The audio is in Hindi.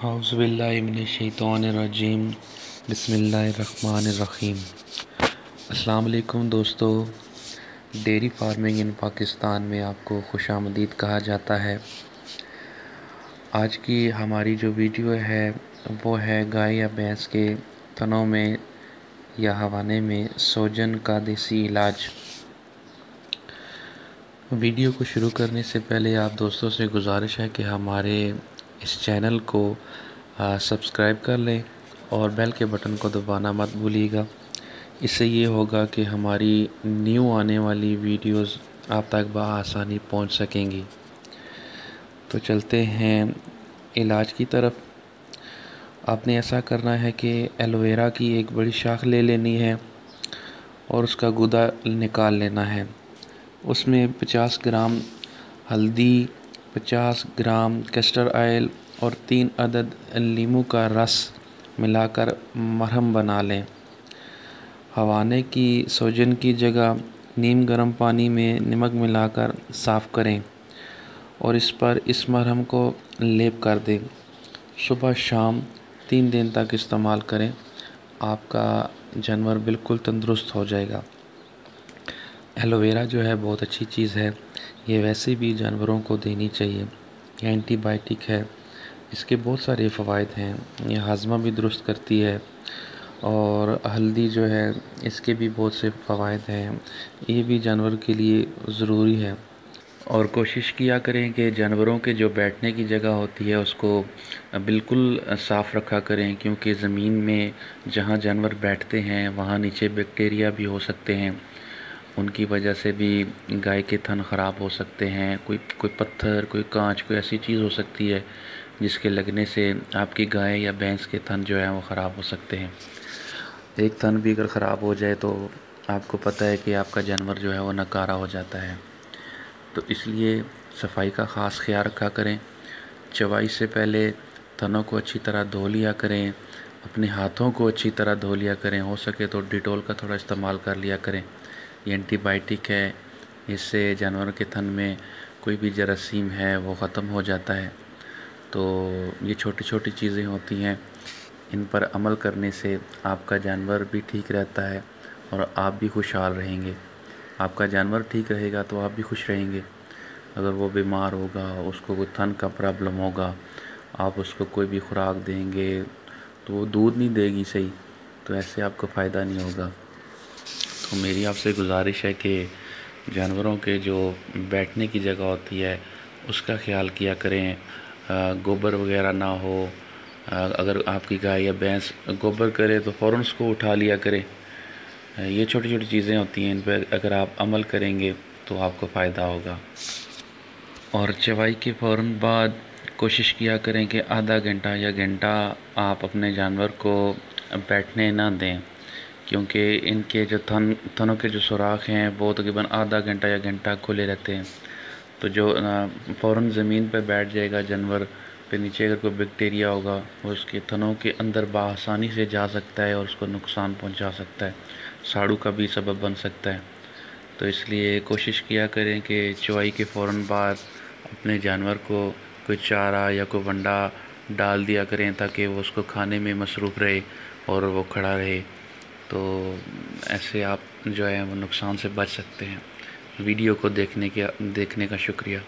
औज़ुबिल्लाहिमिनश्शैतानिर्रजीम बिस्मिल्लाहिर्रहमानिर्रहीम। अस्सलाम वालेकुम दोस्तों, डेयरी फार्मिंग इन पाकिस्तान में आपको खुशामदीद कहा जाता है। आज की हमारी जो वीडियो है वो है गाय या भैंस के थनों में या हवाने में सोजन का देसी इलाज। वीडियो को शुरू करने से पहले आप दोस्तों से गुजारिश है कि हमारे इस चैनल को सब्सक्राइब कर लें और बेल के बटन को दबाना मत भूलिएगा। इससे ये होगा कि हमारी न्यू आने वाली वीडियोस आप तक बआसानी पहुंच सकेंगी। तो चलते हैं इलाज की तरफ। आपने ऐसा करना है कि एलोवेरा की एक बड़ी शाख ले लेनी है और उसका गूदा निकाल लेना है। उसमें 50 ग्राम हल्दी, 50 ग्राम कैस्टर ऑयल और 3 अदद नींबू का रस मिलाकर मरहम बना लें। हवाने की सोजन की जगह नीम गर्म पानी में नमक मिलाकर साफ़ करें और इस पर इस मरहम को लेप कर दें। सुबह शाम 3 दिन तक इस्तेमाल करें, आपका जानवर बिल्कुल तंदुरुस्त हो जाएगा। एलोवेरा जो है बहुत अच्छी चीज़ है, ये वैसे भी जानवरों को देनी चाहिए। एंटीबायोटिक है, इसके बहुत सारे फ़वाइद हैं। ये हाजमा भी दुरुस्त करती है और हल्दी जो है इसके भी बहुत से फ़वाइद हैं। ये भी जानवर के लिए ज़रूरी है। और कोशिश किया करें कि जानवरों के जो बैठने की जगह होती है उसको बिल्कुल साफ़ रखा करें, क्योंकि ज़मीन में जहाँ जानवर बैठते हैं वहाँ नीचे बैक्टीरिया भी हो सकते हैं। उनकी वजह से भी गाय के थन ख़राब हो सकते हैं। कोई पत्थर, कोई कांच, कोई ऐसी चीज़ हो सकती है जिसके लगने से आपकी गाय या भैंस के थन जो है वो ख़राब हो सकते हैं। एक थन भी अगर ख़राब हो जाए तो आपको पता है कि आपका जानवर जो है वो नकारा हो जाता है। तो इसलिए सफाई का ख़ास ख्याल रखा करें। चवाई से पहले थनों को अच्छी तरह धो लिया करें, अपने हाथों को अच्छी तरह धो लिया करें। हो सके तो डिटॉल का थोड़ा इस्तेमाल कर लिया करें। ये एंटीबायोटिक है, इससे जानवर के थन में कोई भी जरासीम है वो ख़त्म हो जाता है। तो ये छोटी छोटी चीज़ें होती हैं, इन पर अमल करने से आपका जानवर भी ठीक रहता है और आप भी खुशहाल रहेंगे। आपका जानवर ठीक रहेगा तो आप भी खुश रहेंगे। अगर वो बीमार होगा, उसको कोई थन का प्रॉब्लम होगा, आप उसको कोई भी खुराक देंगे तो वो दूध नहीं देगी सही, तो ऐसे आपको फ़ायदा नहीं होगा। तो मेरी आपसे गुजारिश है कि जानवरों के जो बैठने की जगह होती है उसका ख्याल किया करें। गोबर वगैरह ना हो। अगर आपकी गाय या भैंस गोबर करे तो फ़ौरन उसको उठा लिया करें। ये छोटी छोटी चीज़ें होती हैं, इन पर अगर आप अमल करेंगे तो आपको फ़ायदा होगा। और चवाई के फ़ौरन बाद कोशिश किया करें कि आधा घंटा या घंटा आप अपने जानवर को बैठने ना दें, क्योंकि इनके जो थनों के जो सुराख हैं वो तकरीबन आधा घंटा या घंटा खुले रहते हैं। तो जो फ़ौरन ज़मीन पर बैठ जाएगा जानवर, पे नीचे अगर कोई बैक्टीरिया होगा वो उसके थनों के अंदर बआसानी से जा सकता है और उसको नुकसान पहुंचा सकता है, साड़ू का भी सबब बन सकता है। तो इसलिए कोशिश किया करें कि चवाई के फ़ौरन बाद अपने जानवर को कोई चारा या कोई वंडा डाल दिया करें, ताकि वो उसको खाने में मसरूफ़ रहे और वो खड़ा रहे। तो ऐसे आप जो है वो नुकसान से बच सकते हैं। वीडियो को देखने का शुक्रिया।